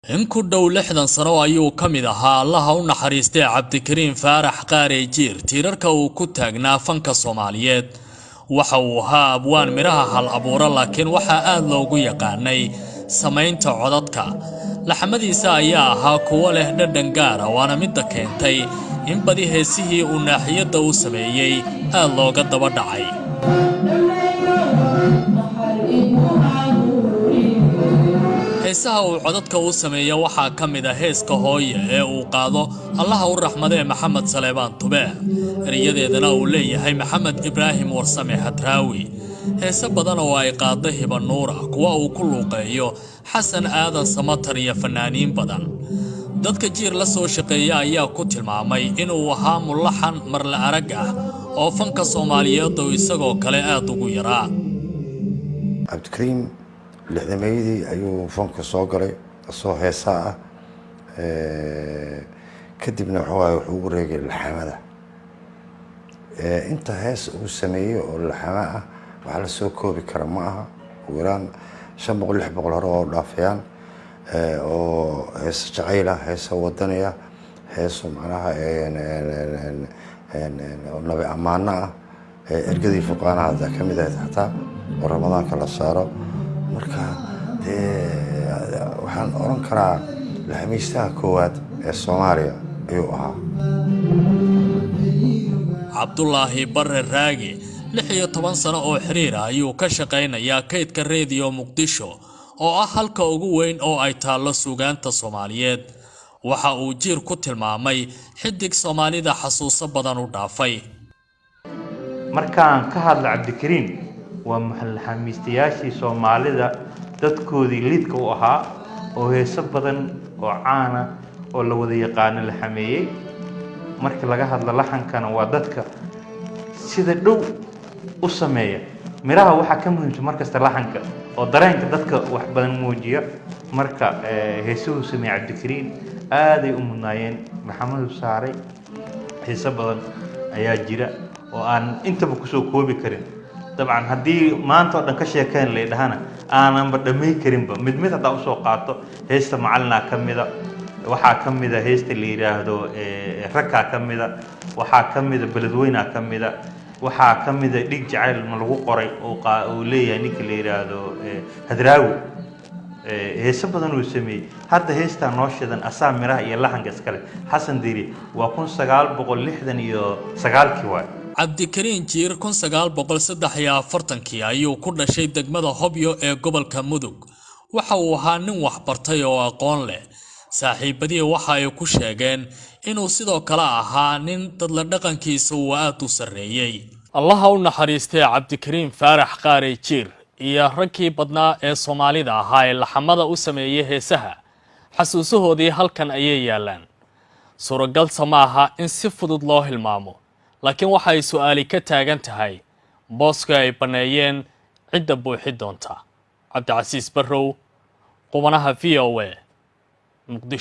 in ku dhow 60 sano ayuu ka mid ahaa Allaha u naxariistay Cabdikariin Faarax Qaare Jiir tiirarka uu ku taagnaa fanka Soomaaliyeed waxa uu ahaa abwaan miraha hal abuura laakiin waxa aad loogu yaqaanay samaynta codadka laxamadiisa ayaa ahaa kuwa leh dhadhan gaar ah waana mid keentay in badi heesihii uu naaxiyada u sameeyay aad looga daba dhacay heesaha uu codadka u sameeyo waxa kamid ah heeska hooye ee uu qaado Allaha u raxmadee Maxamed Saleebaan Tube eriyadeedana uu leeyahay Maxamed Ibraahim Warsame Hadraawi heesa badan oo ay qaaday Hiba Nuura kuwa uu ku luuqeeyo Xasan Aadan Samatar iyo fanaaniin badan dadka Jiir la soo shaqeeyay ayaa ku tilmaamay inuu ahaa mulaxan mar la arag ah oo fanka Soomaaliyeed oo isagoo kale aad ugu yaraa Cabdikariin lixdameeyadii ayuu fanka soo galay soo heesaa kadibna wuxuu ugu reegay laxamada inta hees uu sameeyay oo laxama ah waxa la soo koobi kara ma aha waraan 500-600 hore oo dhaafayaan oo hees jacayla hees wadaniya hees macnaha nabi amaana ergadii fuqaanaha kamid ah xataa oo ramadaanka la saaro marka waxaan oran karaa laxamiistaha koowaad ee Soomaaliya ayuu ahaa Cabdullaahi Barre Raagi 16 sano oo xiriir ah ayuu ka shaqeynayaa kaydka Radio Muqdisho oo ah halka ugu weyn oo ay taalo suugaanta Soomaaliyeed waxa uu Jiir ku tilmaamay xidig Soomaalida xasuuso badan u dhaafay markaan ka hadla Cabdikariin waa maxalxamiistayaashii Soomaalida dadkoodii lidka u ahaa oo heeso badan oo caana oo la wada yaqaan la xameeyay markii laga hadla laxankana waa dadka sida dhow u sameeya miraha waxa ka muhiimsan markasta laxanka oo dareenka dadka wax badan muujiya marka heesuhu sameeyay Cabdikariin aad ay u mudnaayeen maxamed saaray heeso badan ayaa jira oo aan intaba ku soo koobi karin طبعا هدي ما أنت أصلاً كشيء كان لي دهنا أنا بدمي كريم مد متى دا أسوق قاطع هيست معلنا كم ذا وحا كم ذا هيست اللي يراهدو ركع كم ذا وحا كم ذا بلدوينا كم ذا وحا كم ذا ليك جعل ملقو قري ولي يعني اللي يراهدو هدراوي هيست بدن وسمي هذا هيست ناشدن أسامي راه يلاحن كسكله حسن ديري وأكون سجال بقول لحدن يو سجال كواي Cabdikariin Jiir 1943 ayuu ku dhashay degmada Hobyo ee gobolka Mudug waxa uu ahaa nin wax bartay oo aqoon leh saaxiibadii waxa ay ku sheegeen inuu sidoo kale ahaa nin dad la dhaqankiisa uu aad u sareeyay Allaha u naxariistay Cabdikariin Faarax Qaare Jiir iyo rankii badnaa ee Soomaalida ahaa ee laxamada u sameeyay heesaha xasuusahoodii halkan ayay yaalaan suuragal samaaha in si fudud loo hilmaamo laakiin waxa ay su'aali ka taagan tahay booska ay baneeyeen cidda buuxi doonta Cabdi Casiis Barrow qubanaha VOA Muqdisho